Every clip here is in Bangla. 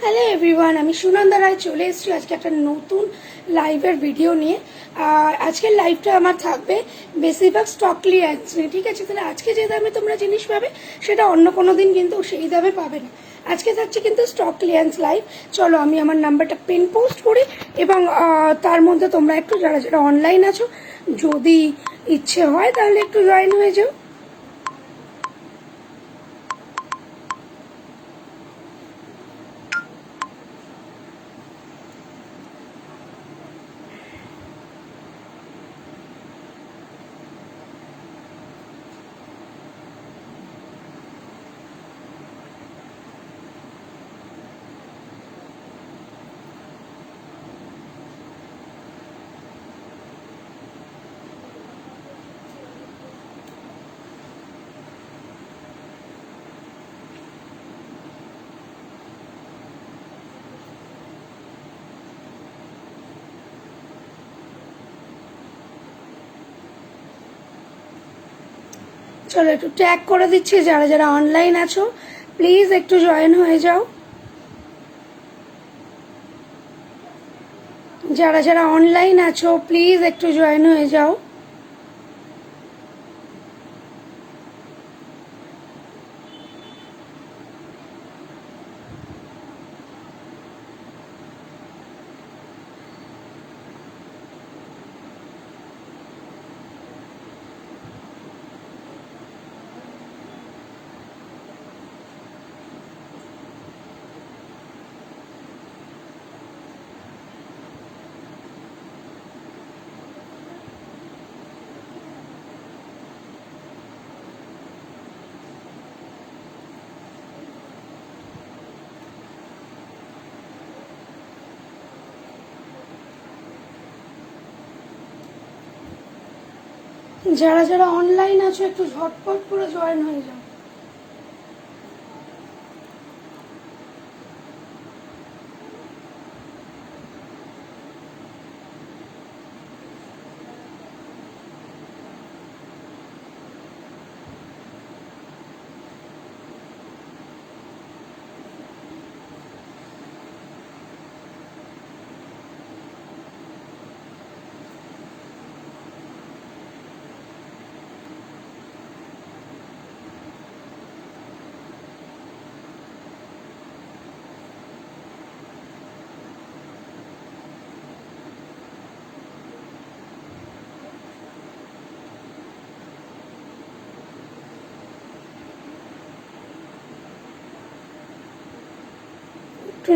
হ্যালো এভরিওয়ান, আমি সুনন্দা রায় চলে এসেছি আজকে একটা নতুন লাইভের ভিডিও নিয়ে। আজকের লাইভটা আমার থাকবে বেশিরভাগ স্টক ক্লিয়ারেন্স নিয়ে, ঠিক আছে? তাহলে আজকে যে দামে তোমরা জিনিস পাবে সেটা অন্য কোনো দিন কিন্তু সেই দামে পাবে না। আজকে থাকছে কিন্তু স্টক ক্লিয়ারেন্স লাইভ। চলো আমি আমার নাম্বারটা পিন পোস্ট করি এবং তার মধ্যে তোমরা একটু যারা যারা অনলাইন আছো যদি ইচ্ছে হয় তাহলে একটু জয়েন হয়ে যাও। চলো একটু ট্যাগ করে দিচ্ছি, যারা যারা অনলাইন আছো প্লিজ একটু জয়েন হয়ে যাও। যারা যারা অনলাইন আছো প্লিজ একটু জয়েন হয়ে যাও। যারা যারা অনলাইন আছো একটু ঝটপট করে জয়েন হয়ে যাও।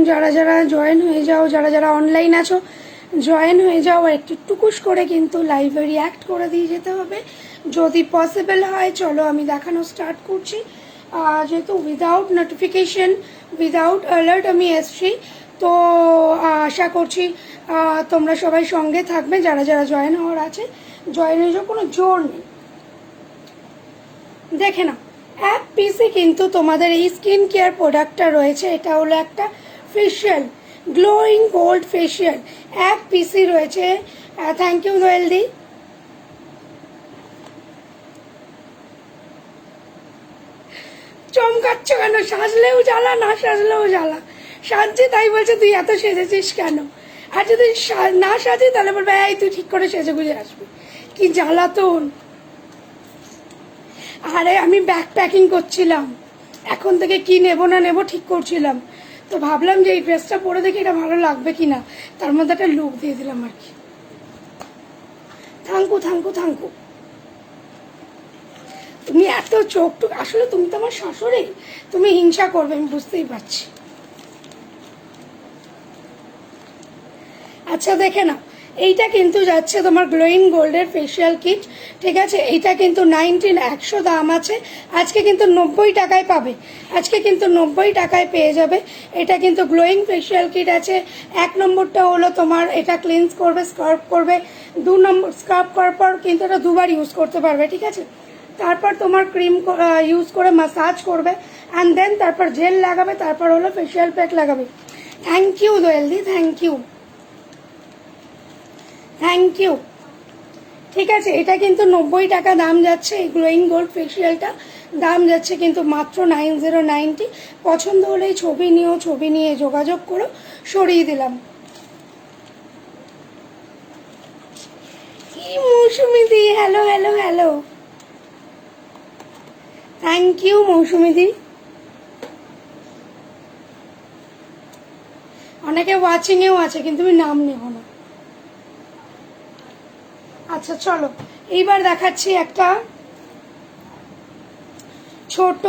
যারা যারা জয়েন হয়ে যাও, যারা যারা অনলাইন আছো জয়েন হয়ে যাও। একটু টুকুস করে কিন্তু লাইভে রিয়াক্ট করে দিয়ে যেতে হবে যদি পসিবল হয়। চলো আমি দেখানো স্টার্ট করছি। যেহেতু উইদাউট নোটিফিকেশন উইদাউট অ্যালার্ট আমি এসছি, তো আশা করছি তোমরা সবাই সঙ্গে থাকবে। যারা যারা জয়েন হওয়ার আছে জয়েন হয়ে যাও, কোনো জোর নেই। দেখে নাও, অ্যাপ পিসি কিন্তু তোমাদের এই স্কিন কেয়ার প্রোডাক্টটা রয়েছে। এটা হলো একটা ফেশিয়াল, গ্লোয়িং গোল্ড ফেশিয়াল অ্যাপ পিসি রয়েছে। Thank you দোয়েলদি। চমকাচ্ছ কেন? সাজলেও জ্বালা, না সাজলেও জ্বালা। সাজছি তাই বলছে তুই এত সেজেছিস কেন? আর যদি না সাজি তাহলে বলবে এই তুই ঠিক করে সেজে গুজে আসবি। কি জ্বালাতন! আরে আমি ব্যাগ প্যাকিং করছিলাম, এখন থেকে কি নেব না নেব ঠিক করছিলাম, তো ভাবলাম যে এই ড্রেসটা পরে দেখি এটা ভালো লাগবে কিনা, তার মধ্যে একটা লুক দিয়ে দিলাম আর কি। Thank you thank you thank you. তুমি এত চোখ টুক, আসলে তুমি তো আমার শাশুড়ি, তুমি হিংসা করবে আমি বুঝতেই পারছি। আচ্ছা দেখে না, এইটা কিন্তু যাচ্ছে তোমার গ্লোয়িং গোল্ডের ফেশিয়াল কিট, ঠিক আছে? এইটা কিন্তু 100 দাম আছে, আজকে কিন্তু 90 টাকায় পাবে। আজকে কিন্তু 90 টাকায় পেয়ে যাবে। এটা কিন্তু গ্লোয়িং ফেশিয়াল কিট আছে। 1 নম্বরটা হলো তোমার এটা ক্লিনস করবে, স্ক্রাব করবে। 2 নম্বর স্ক্রাব করার পর কিন্তু এটা দুবার ইউজ করতে পারবে, ঠিক আছে? তারপর তোমার ক্রিম ইউজ করে মাসাজ করবে, অ্যান্ড দেন তারপর জেল লাগাবে, তারপর হলো ফেশিয়াল প্যাক লাগাবে। থ্যাংক ইউ দোয়েলদি, থ্যাংক ইউ, থ্যাংক ইউ। ঠিক আছে, এটা কিন্তু 90 টাকা দাম যাচ্ছে। এই গ্লোয়িং গোল্ড ফেসিয়ালটা দাম যাচ্ছে কিন্তু মাত্র 9090। পছন্দ হলেই ছবি নিও, ছবি নিয়ে যোগাযোগ করো, সরিয়ে দিলাম। কি Mousumi di, hello hello hello, thank you Mousumi di. অনেকে ওয়াচিংয়েও আছে কিন্তু আমি নাম নেব না। আচ্ছা চলো, এইবার দেখাচ্ছি একটা ছোট।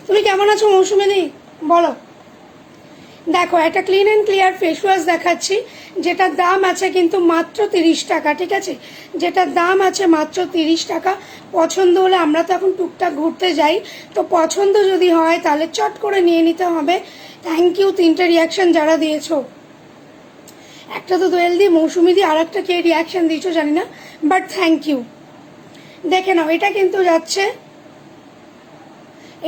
তুমি কেমন আছো মৌসুমি দি, বলো। দেখো, একটা clean and clear face wash দেখাচ্ছি, যেটার দাম আছে কিন্তু মাত্র 30 টাকা। ঠিক আছে, যেটার দাম আছে মাত্র 30 টাকা। পছন্দ হলে, আমরা তো এখন টুকটাক ঘুরতে যাই, তো পছন্দ যদি হয় তাহলে চট করে নিয়ে নিতে হবে। থ্যাংক ইউ 3টে রিয়াকশন যারা দিয়েছো। একটা তো দোয়েল দি, মৌসুমি দি, আর একটা কে রিয়াকশন দিয়েছো জানি না, বাট থ্যাংক ইউ। দেখে নাও, এটা কিন্তু যাচ্ছে,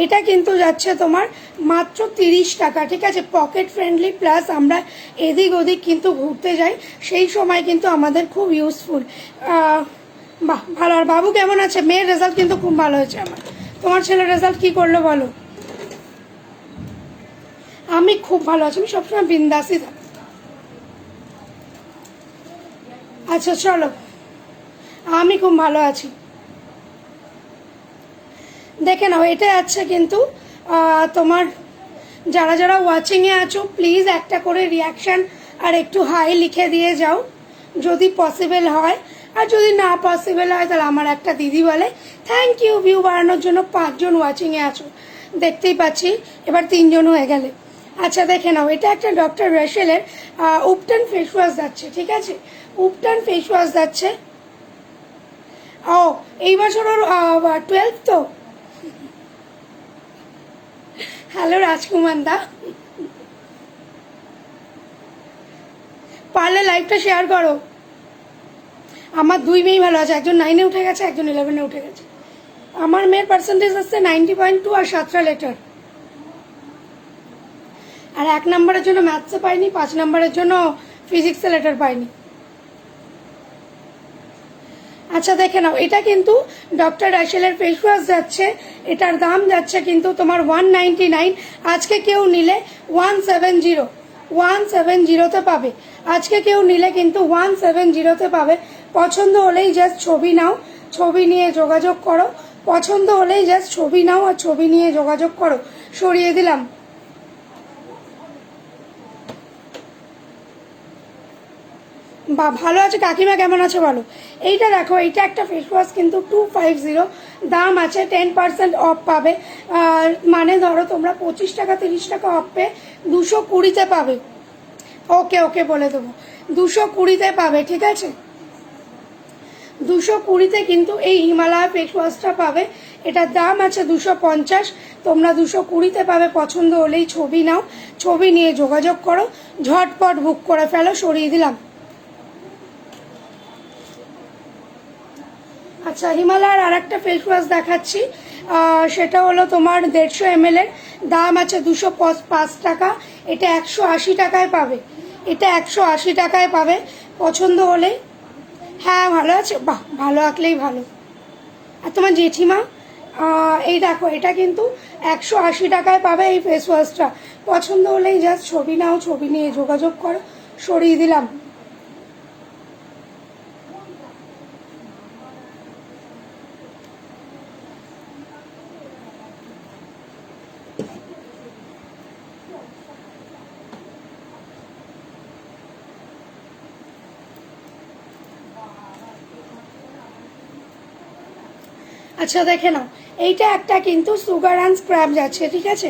এটা কিন্তু যাচ্ছে তোমার মাত্র 30 টাকা। ঠিক আছে, পকেট ফ্রেন্ডলি, প্লাস আমরা এদিক ওদিক কিন্তু ঘুরতে যাই, সেই সময় কিন্তু আমাদের খুব ইউজফুল। বাহ, ভালো। আর বাবু কেমন আছে? মেয়ের রেজাল্ট কিন্তু খুব ভালো হয়েছে আমার। তোমার ছেলের রেজাল্ট কি করলো বলো? আমি খুব ভালো আছি, আমি সবসময় বিন্দাসই থাকি। আচ্ছা চলো, আমি খুব ভালো আছি। দেখে নাও, এটা আছে কিন্তু তোমার যারা যারা ওয়াচিংয়ে আছো, প্লিজ একটা করে রিয়াকশান আর একটু হাই লিখে দিয়ে যাও যদি পসিবল হয়। আর যদি না পসিবল হয় তাহলে আমার একটা দিদি বলে থ্যাংক ইউ, ভিউ বাড়ানোর জন্য 5 জন ওয়াচিংয়ে আছো, দেখতেই পাচ্ছি এবার 3 জন হয়ে গেলে। আচ্ছা দেখে নাও, এটা একটা ডক্টর রেশেলের উপটান ফেস ওয়াশ যাচ্ছে। ঠিক আছে, উপটান ফেস ওয়াশ যাচ্ছে। ও, এই বছর ওর 12 তো। হ্যালো রাজকুমার দা, পারলে লাইভটা শেয়ার করো। আমার 2 মেয়েই ভালো আছে, একজন 9-এ উঠে গেছে, একজন 11-এ উঠে গেছে। আমার মেয়ের পার্সেন্টেজ আসছে 90.2 আর 7টা লেটার। আর 1 নম্বরের জন্য ম্যাথসে পাইনি, 5 নম্বরের জন্য ফিজিক্সে লেটার পাইনি। আচ্ছা দেখে নাও, এটা কিন্তু ডক্টর রাশেলের ফেস ওয়াশ যাচ্ছে, এটার দাম যাচ্ছে কিন্তু তোমার 199। আজকে কেউ নিলে 170তে পাবে। আজকে কেউ নিলে কিন্তু 170তে পাবে। পছন্দ হলেই জাস্ট ছবি নাও, ছবি নিয়ে যোগাযোগ করো। পছন্দ হলেই জাস্ট ছবি নাও আর ছবি নিয়ে যোগাযোগ করো, সরিয়ে দিলাম। বা ভালো আছে কাকিমা, কেমন আছো বলো। এইটা দেখো, এইটা একটা ফেস ওয়াশ কিন্তু 250, দাম আছে 10% অফ পাবে। মানে ধরো তোমরা 25 টাকা 30 টাকা অফ পেয়ে 220তে পাবে। ওকে ওকে বলে দেবো, 220তে পাবে। ঠিক আছে, 220তে কিন্তু এই হিমালয় ফেস ওয়াশটা পাবে। এটার দাম আছে 250, তোমরা 220তে পাবে। পছন্দ হলেই ছবি নাও, ছবি নিয়ে যোগাযোগ করো, ঝটপট বুক করে ফেলো, সরিয়ে দিলাম। আচ্ছা, হিমালয়ের আর একটা ফেস ওয়াশ দেখাচ্ছি, সেটা হলো তোমার 150 ml এর, দাম আছে 205 টাকা। এটা 180 টাকায় পাবে, এটা 180 টাকায় পাবে। পছন্দ হলে, হ্যাঁ ভালো আছে, বাহ, ভালো আঁকলেই ভালো। আর তোমার জেঠিমা, এই দেখো, এটা কিন্তু 180 টাকায় পাবে এই ফেস ওয়াশটা। পছন্দ হলেই জাস্ট ছবি নাও, ছবি নিয়ে যোগাযোগ করো, সরিয়ে দিলাম। আচ্ছা দেখে নাও, এইটা একটা কিন্তু সুগার অ্যান্ড স্ক্রাব যাচ্ছে। ঠিক আছে,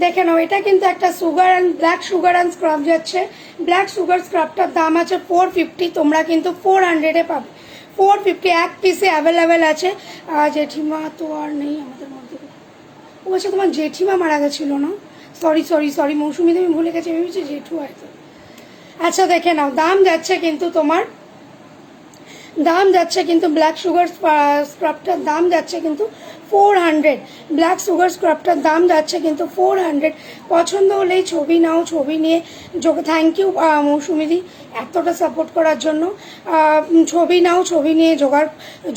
দেখে নাও, এটা কিন্তু একটা sugar and black sugar and scrub যাচ্ছে। ব্ল্যাক সুগার স্ক্রাবটার দাম আছে 450, তোমরা কিন্তু 400-এ পাবে। 450 এক পিসে অ্যাভেলেবেল আছে। জেঠিমা তো আর নেই আমাদের মধ্যে। ও আচ্ছা, তোমার জেঠিমা মারা গেছিলো না? সরি সরি সরি মৌসুমি, তুমি ভুলে গেছি, আমি ভেবেছি জেঠু হয়তো। আচ্ছা দেখে নাও, দাম যাচ্ছে কিন্তু তোমার, দাম যাচ্ছে কিন্তু ব্ল্যাক সুগার স্ক্রাবটার দাম যাচ্ছে কিন্তু 400। ব্ল্যাক সুগার স্ক্রাবটার দাম যাচ্ছে কিন্তু 400। পছন্দ হলেই ছবি নাও, ছবি নিয়ে থ্যাংক ইউ মৌসুমিদি এতটা সাপোর্ট করার জন্য। ছবি নাও, ছবি নিয়ে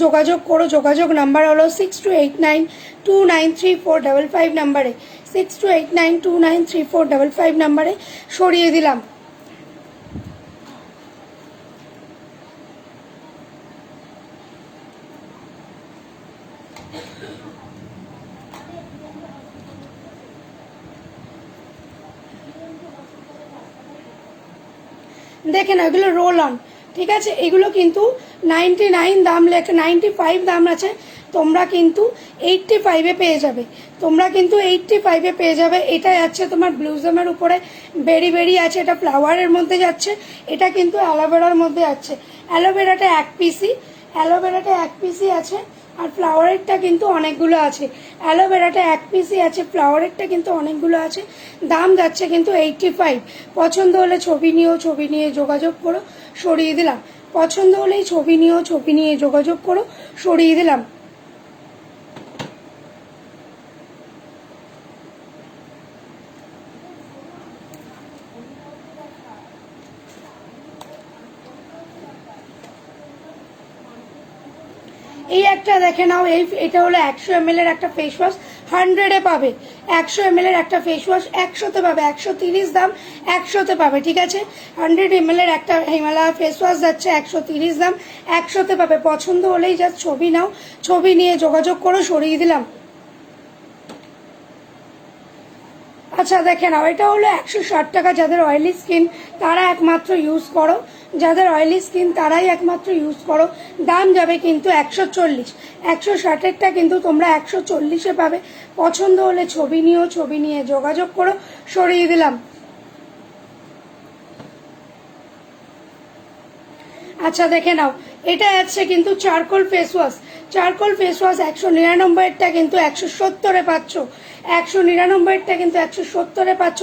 যোগাযোগ করো। যোগাযোগ নাম্বার হলো 6289293455 নাম্বারে, 6289293455 নাম্বারে সরিয়ে দিলাম। দেখে না, এগুলো রোল অন, ঠিক আছে। এগুলো কিন্তু 99 দাম লেখা, 95 দাম আছে, তোমরা কিন্তু 85-এ পেয়ে যাবে। তোমরা কিন্তু 85-এ পেয়ে যাবে। এটা যাচ্ছে তোমার ব্লুজমের উপরে বেরি বেরি আছে, এটা ফ্লাওয়ারের মধ্যে যাচ্ছে, এটা কিন্তু অ্যালোভেরার মধ্যে যাচ্ছে। অ্যালোভেরাটা এক পিসই আছে, আর ফ্লাওয়ারেরটা কিন্তু অনেকগুলো আছে। অ্যালোভেরাটা এক পিসই আছে, ফ্লাওয়ারেরটা কিন্তু অনেকগুলো আছে। দাম যাচ্ছে কিন্তু 85। পছন্দ হলে ছবি নিও, ছবি নিয়ে যোগাযোগ করো, সরিয়ে দিলাম। পছন্দ হলেই ছবি নিও, ছবি নিয়ে যোগাযোগ করো, সরিয়ে দিলাম। এই একটা দেখে নাও, এটা হলো 100 ml এর একটা ফেস ওয়াশ, 100-এ পাবে। 100 ml এর একটা ফেস ওয়াশ 100-তে পাবে, 130 দাম, 100-তে পাবে, ঠিক আছে। 100 ml এর একটা হিমালয়া ফেস ওয়াশ যাচ্ছে 130 দাম, 100-তে পাবে। পছন্দ হলেই জাস্ট ছবি নাও, ছবি নিয়ে যোগাযোগ করো, সরিয়ে দিলাম। আচ্ছা দেখে নাও, এটা হলো 160 টাকা। যাদের অয়েলি স্কিন তারা একমাত্র ইউজ করো, যাদের অয়েলি স্কিন তারাই একমাত্র ইউজ করো। দাম যাবে কিন্তু 140। 160-এরটা কিন্তু তোমরা 140-এ পাবে। পছন্দ হলে ছবি নিও, ছবি নিয়ে যোগাযোগ করো, সরিয়ে দিলাম। আচ্ছা দেখে নাও, এটা আছে কিন্তু charcoal face wash. Charcoal face wash 199-এরটা কিন্তু 170-এ পাচ্ছ। 199-এরটা কিন্তু 170-এ পাচ্ছ।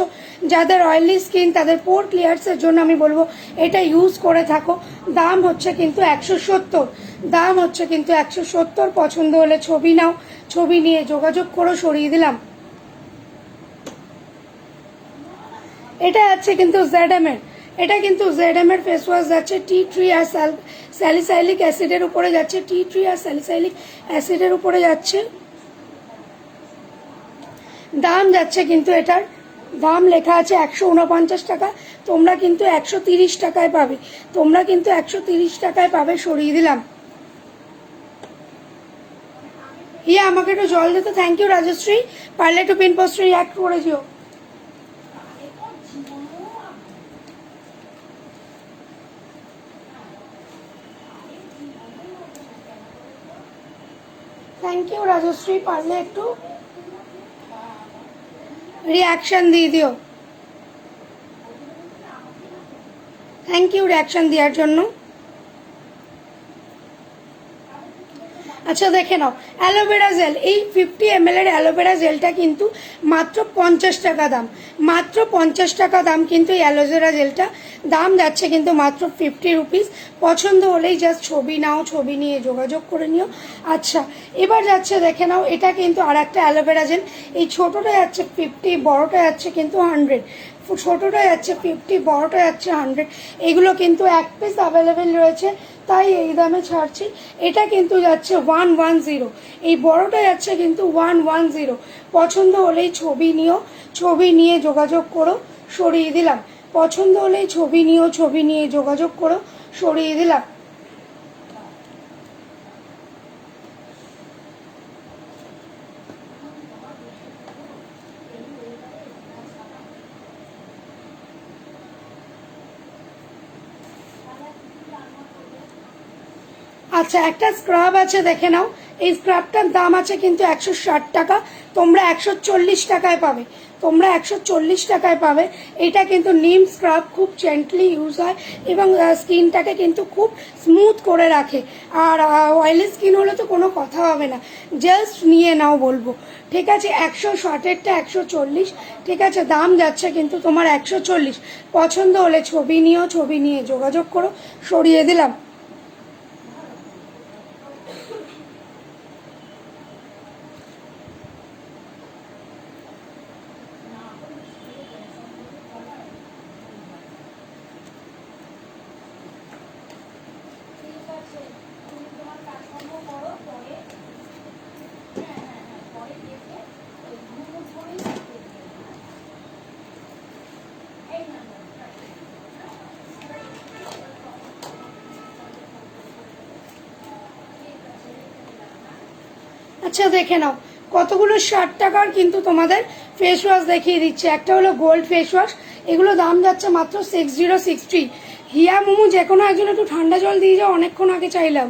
যাদের অয়েলি স্কিন তাদের পোর ক্লিয়ার্সের জন্য আমি বলবো এটা ইউজ করে থাকো। দাম হচ্ছে কিন্তু 170। দাম হচ্ছে কিন্তু 170। পছন্দ হলে ছবি নাও, ছবি নিয়ে যোগাযোগ করো, সরিয়ে দিলাম। এটা আছে কিন্তু ZM এর, এটা কিন্তু ZM এর ফেস ওয়াশ যাচ্ছে টি ট্রি আর স্যালিসাইলিক অ্যাসিডের উপরে যাচ্ছে, টি ট্রি আর স্যালিসাইলিক অ্যাসিডের উপরে যাচ্ছে। দাম যাচ্ছে কিন্তু এটার দাম লেখা আছে 149 টাকা, তোমরা কিন্তু 130 টাকায় পাবে। তোমরা কিন্তু 130 টাকায় পাবে, সরিয়ে দিলাম। আমাকে একটু জল দিতে, থ্যাংক ইউ রাজশ্রী। পারলে একটু পিন পোস্টে রিয়াক্ট করে দিও। থ্যাংক ইউ রাজশ্রী, পারলে একটু রিয়াকশন দিয়ে দিও। থ্যাংক ইউ রিয়াকশন দেওয়ার জন্য। আচ্ছা দেখে নাও, অ্যালোভেরা জেল, এই 50 ml এর অ্যালোভেরা জেলটা কিন্তু মাত্র 50 টাকা দাম, মাত্র 50 টাকা দাম কিন্তু এই অ্যালোভেরা জেলটা। দাম যাচ্ছে কিন্তু মাত্র 50 রুপিস। পছন্দ হলেই জাস্ট ছবি নাও, ছবি নিয়ে যোগাযোগ করে নিও। আচ্ছা এবার যাচ্ছে দেখে নাও, এটা কিন্তু আর একটা অ্যালোভেরা জেল। এই ছোটোটা যাচ্ছে 50, বড়টা যাচ্ছে কিন্তু 100। ছোটোটা যাচ্ছে 50, বড়টা যাচ্ছে 100। এগুলো কিন্তু এক পিস অ্যাভেলেবেল রয়েছে, তাই এই দামে ছাড়ছি। এটা কিন্তু যাচ্ছে 110, এই বড়টা যাচ্ছে কিন্তু 110। পছন্দ হলেই ছবি নিও, ছবি নিয়ে যোগাযোগ করো, সরিয়ে দিলাম। পছন্দ হলেই ছবি নিও, ছবি নিয়ে যোগাযোগ করো, সরিয়ে দিলাম। আচ্ছা একটা স্ক্রাব আছে দেখে নাও, এই স্ক্রাবটার দাম আছে কিন্তু 160 টাকা, তোমরা 140 টাকায় পাবে। তোমরা 140 টাকায় পাবে। এটা কিন্তু নিম স্ক্রাব, খুব জেন্টলি ইউজ হয় এবং স্কিনটাকে কিন্তু খুব স্মুথ করে রাখে। আর অয়েলি স্কিন হলে তো কোনো কথা হবে না, জাস্ট নিয়ে নাও বলবো, ঠিক আছে। 160-এরটা 140, ঠিক আছে। দাম যাচ্ছে কিন্তু তোমার 140। পছন্দ হলে ছবি নিও, ছবি নিয়ে যোগাযোগ করো, সরিয়ে দিলাম। আচ্ছা দেখে নাও কতগুলো 60 টাকার কিন্তু তোমাদের ফেস ওয়াশ দেখিয়ে দিচ্ছে। একটা হলো গোল্ড ফেস ওয়াশ, এগুলো দাম যাচ্ছে মাত্র 6060। হিয়া মোমো যে কোনো একজন একটু ঠান্ডা জল দিয়ে যাও, অনেকক্ষণ আগে চাইলাম।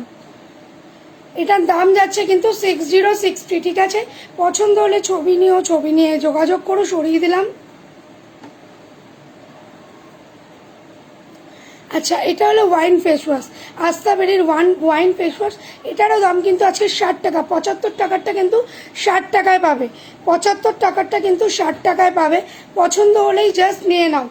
এটার দাম যাচ্ছে কিন্তু 6060, ঠিক আছে? পছন্দ হলে ছবি নিও, ছবি নিয়ে যোগাযোগ করো, সরিয়ে দিলাম। আচ্ছা এটা হলো ওয়াইন ফেস ওয়াশ, আস্তাবেরির ওয়াইন ফেস ওয়াশ। এটারও দাম কিন্তু আজকে 60 টাকা। 75 টাকারটা কিন্তু 60 টাকায় পাবে, 75 টাকারটা কিন্তু 60 টাকায় পাবে। পছন্দ হলেই জাস্ট নিয়ে নাও।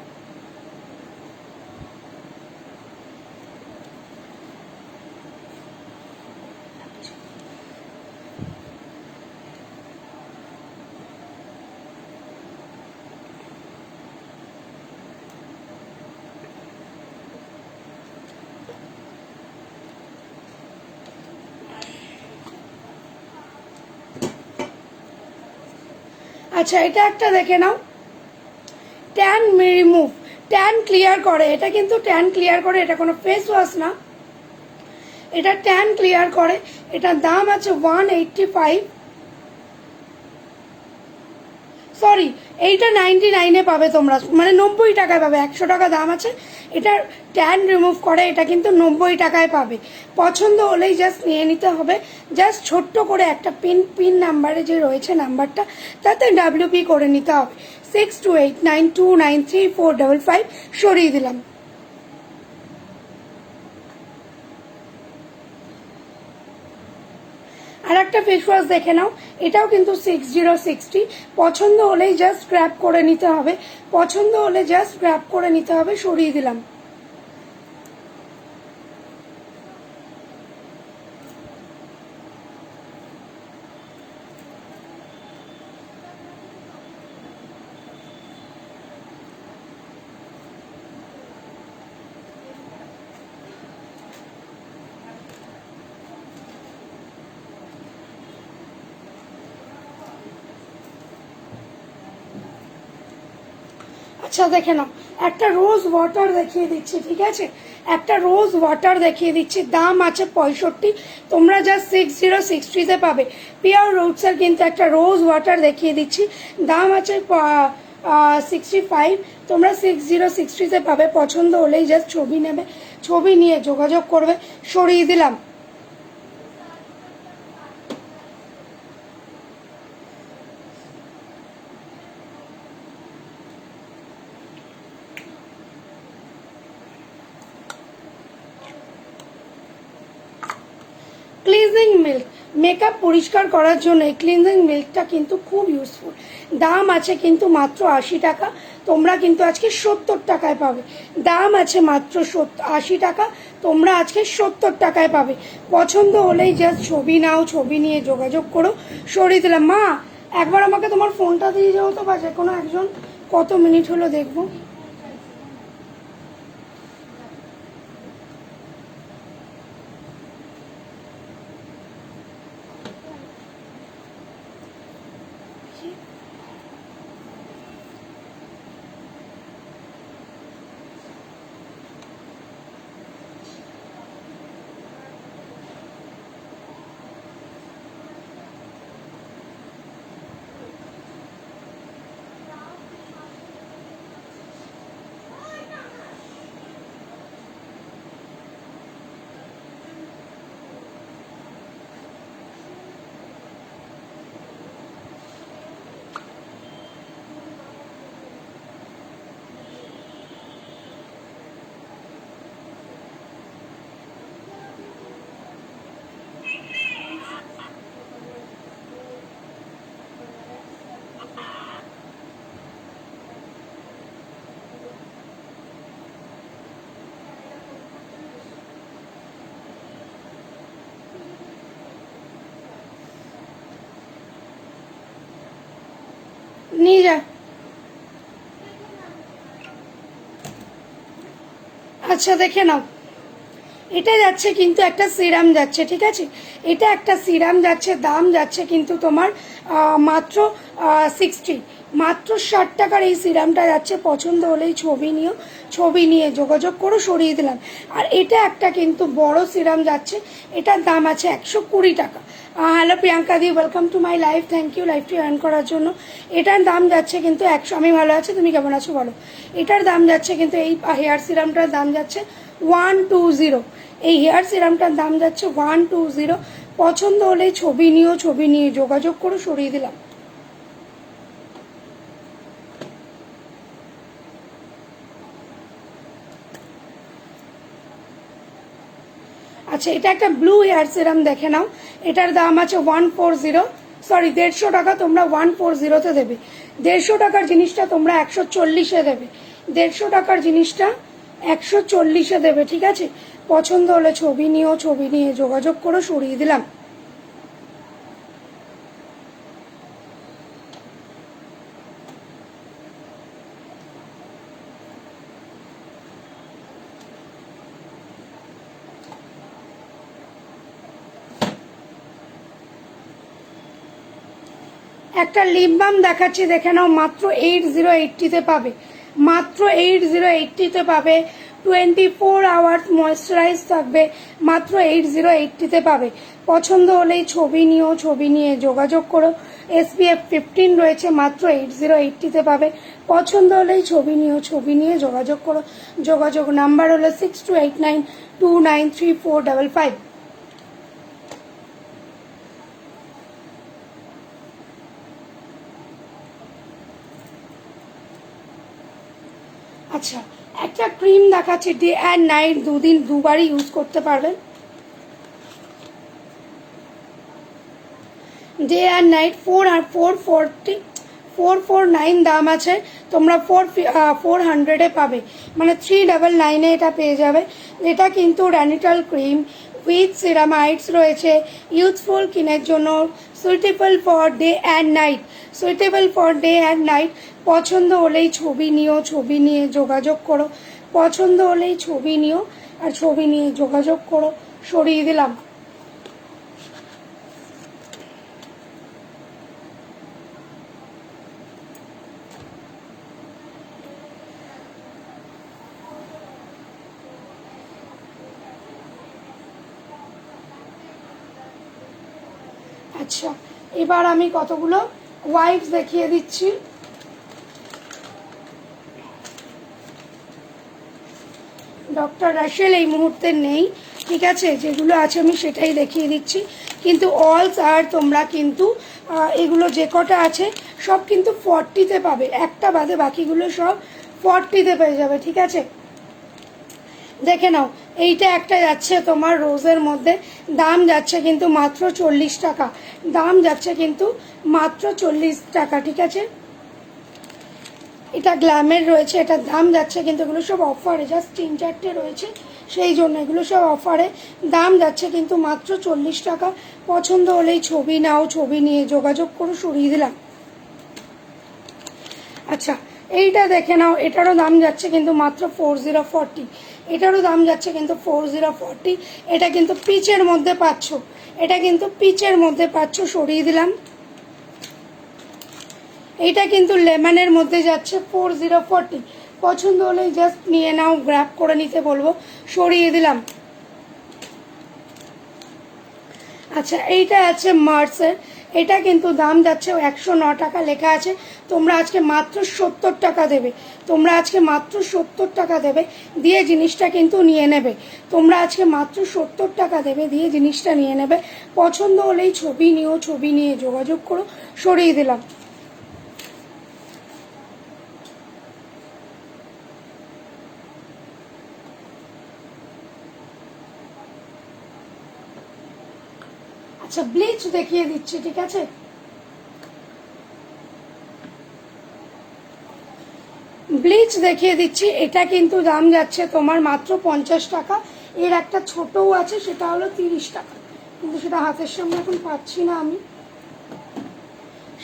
আচ্ছা এটা একটা দেখে নাও, ট্যান রিমুভ, ট্যান ক্লিয়ার করে। এটা কিন্তু ট্যান ক্লিয়ার করে, এটা কোনো ফেস ওয়াশ না, এটা ট্যান ক্লিয়ার করে। এটার দাম আছে 185, সরি এইটা 99-এ পাবে তোমরা, মানে 90 টাকায় পাবে। 100 টাকা দাম আছে। এটা ট্যান রিমুভ করে, এটা কিন্তু 90 টাকায় পাবে। পছন্দ হলেই জাস্ট নিয়ে নিতে হবে। জাস্ট ছোট্ট করে একটা পিন নাম্বারে যে রয়েছে নাম্বারটা, তাতে WP করে নিতে হবে। 6289293455 সরিয়ে দিলাম। আর একটা ফেস ওয়াশ দেখে নাও, এটাও কিন্তু 6060। পছন্দ হলেই জাস্ট গ্র্যাব করে নিতে হবে, পছন্দ হলে জাস্ট গ্র্যাব করে নিতে হবে, সরিয়ে দিলাম। আচ্ছা দেখে নাও, একটা রোজ ওয়াটার দেখিয়ে দিচ্ছি, ঠিক আছে? একটা রোজ ওয়াটার দেখিয়ে দিচ্ছি, দাম আছে 65। তোমরা জাস্ট 6060-তে পাবে। পিওর রুটসের কিন্তু একটা রোজ ওয়াটার দেখিয়ে দিচ্ছি, দাম আছে 65। তোমরা 6060-তে পাবে। পছন্দ হলেই জাস্ট ছবি নেবে, ছবি নিয়ে যোগাযোগ করবে, সরিয়ে দিলাম। ক্লিনজিং মিল্ক, মেকআপ পরিষ্কার করার জন্য এই ক্লিনজিং মিল্কটা কিন্তু খুব ইউজফুল। দাম আছে কিন্তু মাত্র 80 টাকা। তোমরা কিন্তু আজকে 70 টাকায় পাবে। দাম আছে মাত্র 80 টাকা, তোমরা আজকে 70 টাকায় পাবে। পছন্দ হলেই জাস্ট ছবি নাও, ছবি নিয়ে যোগাযোগ করো, সরিয়ে দিলাম। মা একবার আমাকে তোমার ফোনটা দিয়ে যাও তো, বা যে কোনো একজন, কত মিনিট হলো দেখবো। নিয়ে যা। আচ্ছা দেখে নাও, এটা যাচ্ছে কিন্তু একটা সিরাম যাচ্ছে, ঠিক আছে? এটা একটা সিরাম যাচ্ছে, দাম যাচ্ছে কিন্তু তোমার মাত্র 60। মাত্র 60 টাকার এই সিরামটা যাচ্ছে, পছন্দ হলেই ছবি নিও, ছবি নিয়ে যোগাযোগ করো, সরিয়ে দিলাম। আর এটা একটা কিন্তু বড় সিরাম যাচ্ছে, এটার দাম আছে 120 টাকা। Hello Priyanka di, welcome to my life, thank you লাইফটি জয়েন করার জন্য। এটার দাম যাচ্ছে কিন্তু 100। আমি ভালো আছি, তুমি কেমন আছো বলো। এটার দাম যাচ্ছে কিন্তু, এই হেয়ার সিরামটার দাম যাচ্ছে 120। এই হেয়ার সিরামটার দাম যাচ্ছে 120। পছন্দ হলেই ছবি নিও, ছবি নিয়ে যোগাযোগ করো, সরিয়ে দিলাম। আচ্ছা, এটা একটা ব্লু হেয়ার সিরাম, দেখে নাও। এটার দাম আছে 140, সরি 150 টাকা। তোমরা 140-তে দেবে। 150 টাকার জিনিসটা তোমরা 140-এ দেবে। 150 টাকার জিনিসটা 140-এ দেবে, ঠিক আছে। পছন্দ হলে ছবি নিও, ছবি নিয়ে যোগাযোগ করো, সরিয়ে দিলাম। একটা লিপ বাম দেখাচ্ছি, দেখে নাও। মাত্র 8080-তে পাবে, মাত্র 8080-তে পাবে। 24 আওয়ার্স ময়েশ্চারাইজ থাকবে, মাত্র 8080-তে পাবে। পছন্দ হলেই ছবি নিও, ছবি নিয়ে যোগাযোগ করো। SPF 15 রয়েছে, মাত্র 8080-তে পাবে। পছন্দ হলেই ছবি নিও, ছবি নিয়ে যোগাযোগ করো। যোগাযোগ নাম্বার হলো 6289293455। আচ্ছা, একটা ক্রিম দেখাচ্ছি, ডে অ্যান্ড নাইট, দুবারই ইউজ করতে পারবেন। ডে অ্যান্ড নাইট 449 দাম আছে, তোমরা 400-এ পাবে, মানে 399-এ এটা পেয়ে যাবে। এটা কিন্তু র্যানিটাল ক্রিম উইথ সিরামাইডস রয়েছে, ইউথফুল স্কিনের জন্য, suitable for day and night, suitable for day and night. পছন্দ হলেই ছবি নিও, ছবি নিয়ে যোগাযোগ করো। পছন্দ হলেই ছবি নিও আর ছবি নিয়ে যোগাযোগ করো, সরিয়ে দিলাম। আচ্ছা, এবার আমি কতগুলো ওয়াইপস দেখিয়ে দিচ্ছি। ডক্টর রাশেল এই মুহূর্তে নেই, ঠিক আছে। যেগুলো আছে আমি সেটাই দেখিয়ে দিচ্ছি। কিন্তু অলস আর তোমরা কিন্তু এগুলো যে কটা আছে সব কিন্তু 40-তে পাবে, একটা বাদে বাকিগুলো সব 40-তে পেয়ে যাবে, ঠিক আছে। দেখে নাও, এইটা একটা যাচ্ছে তোমার রোজের মধ্যে, দাম যাচ্ছে কিন্তু মাত্র 40 টাকা, দাম যাচ্ছে কিন্তু মাত্র 40 টাকা, ঠিক আছে। এটা গ্ল্যামের রয়েছে, এটার দাম যাচ্ছে কিন্তু, এগুলো সব অফারে, জাস্ট 3-4টে রয়েছে সেই জন্য, এগুলো সব অফারে, দাম যাচ্ছে কিন্তু মাত্র 40 টাকা। পছন্দ হলেই ছবি নাও, ছবি নিয়ে যোগাযোগ করো, সরিয়ে দিলাম। আচ্ছা, এইটা দেখে নাও, এটারও দাম যাচ্ছে কিন্তু মাত্র 4040, এটারও দাম যাচ্ছে কিন্তু 4040। এটা কিন্তু পিচের মধ্যে পাচ্ছ, এটা কিন্তু পিচের মধ্যে পাচ্ছ, সরিয়ে দিলাম। এইটা কিন্তু লেমনের মধ্যে যাচ্ছে 4040। পছন্দ হলেই জাস্ট নিয়ে নাও, গ্র্যাব করে নিতে বলবো, সরিয়ে দিলাম। আচ্ছা, এইটা আছে মার্সের, এটা কিন্তু দাম যাচ্ছে 109 টাকা লেখা আছে, তোমরা আজকে মাত্র 70 টাকা দেবে, তোমরা আজকে মাত্র 70 টাকা দেবে, দিয়ে জিনিসটা কিন্তু নিয়ে নেবে। তোমরা আজকে মাত্র 70 টাকা দেবে, দিয়ে জিনিসটা নিয়ে নেবে। পছন্দ হলেই ছবি নিও, ছবি নিয়ে যোগাযোগ করো, সরিয়ে দিলাম। আচ্ছা, ব্লিচ দেখিয়ে দিচ্ছি, ঠিক আছে। ব্লিচ দেখিয়ে দিচ্ছি, এটা কিন্তু দাম যাচ্ছে তোমার মাত্র 50 টাকা। এর একটা ছোটও আছে, সেটা হলো 30 টাকা, কিন্তু সেটা হাতের সামনে এখন পাচ্ছি না আমি।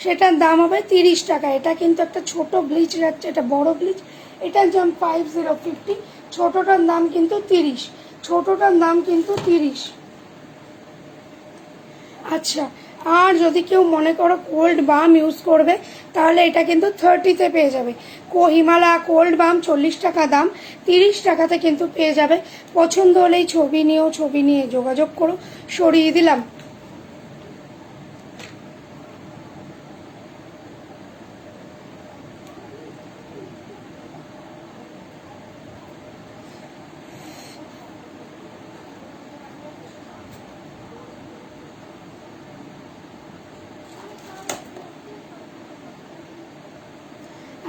সেটার দাম হবে 30 টাকা। এটা কিন্তু একটা ছোট ব্লিচ যাচ্ছে, এটা বড় ব্লিচ, এটার দাম 5050, ছোটটার দাম কিন্তু 30, ছোটটার দাম কিন্তু 30। আচ্ছা, আর যদি কেউ মনে করো কোল্ড বাম ইউজ করবে তাহলে এটা কিন্তু 30-তে পেয়ে যাবে। হিমালয়া কোল্ড বাম 40 টাকা দাম, 30 টাকাতে কিন্তু পেয়ে যাবে। পছন্দ হলেই ছবি নিও, ছবি নিয়ে যোগাযোগ করো। সরিয়ে দিলাম।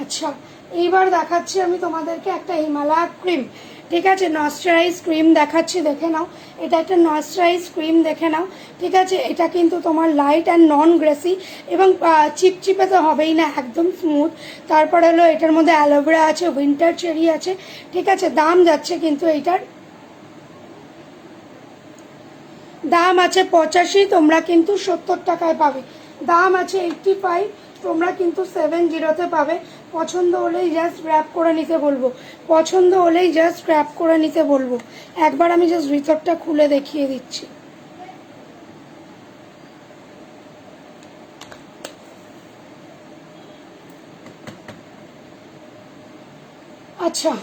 আচ্ছা, এইবার দেখাচ্ছি আমি তোমাদেরকে একটা হিমালয়া ক্রিম। ঠিক আছে, নয়েশ্চারাইজ ক্রিম দেখাচ্ছি, দেখে নাও। এটা একটা নয়েশ্চারাইজ ক্রিম, দেখে নাও। ঠিক আছে, এটা কিন্তু তোমার লাইট অ্যান্ড নন গ্রেসি এবং চিপচিপে তো হবেই না, একদম স্মুথ। তারপর হলো এটার মধ্যে অ্যালোভেরা আছে, উইন্টার চেরি আছে। ঠিক আছে, দাম যাচ্ছে কিন্তু এইটার দাম আছে 85, তোমরা কিন্তু 70 টাকায় পাবে। দাম আছে 85, তোমরা কিন্তু 70-তে পাবে। পছন্দ হলেই জাস্ট গ্র্যাব করে নিতে বলবো, পছন্দ হলেই জাস্ট গ্র্যাব করে নিতে বলবো। একবার আমি জাস্ট ভিতরটা খুলে দেখিয়ে দিচ্ছি। আচ্ছা,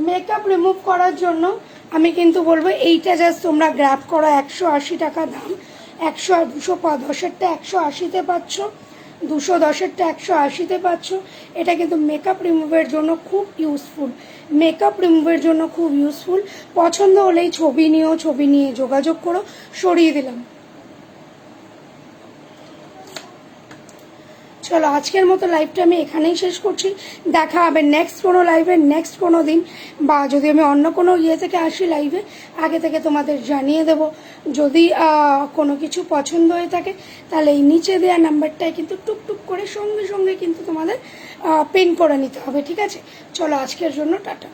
মেকআপ রিমুভ করার জন্য আমি কিন্তু বলবো এইটা জাস্ট তোমরা গ্র্যাব করো। 180 টাকা দাম। 100 আর 210-এরটা 180-তে পাচ্ছ, 210-এরটা 180-তে পাচ্ছ। এটা কিন্তু মেকআপ রিমুভের জন্য খুব ইউজফুল, মেকআপ রিমুভের জন্য খুব ইউজফুল। পছন্দ হলেই ছবি নিও, ছবি নিয়ে যোগাযোগ করো। সরিয়ে দিলাম। চলো, আজকের মতো লাইভটা আমি এখানেই শেষ করছি। দেখা হবে নেক্সট কোনো লাইভে, নেক্সট কোনো দিন, বা যদি আমি অন্য কোনো ইয়ে থেকে আসি লাইভে, আগে থেকে তোমাদের জানিয়ে দেব। যদি কোনো কিছু পছন্দ হয়ে থাকে তাহলে এই নিচে দেওয়া নাম্বারটায় কিন্তু টুকটুক করে সঙ্গে সঙ্গে কিন্তু তোমাদের পিন করে নিতে হবে। ঠিক আছে, চলো আজকের জন্য টাটা।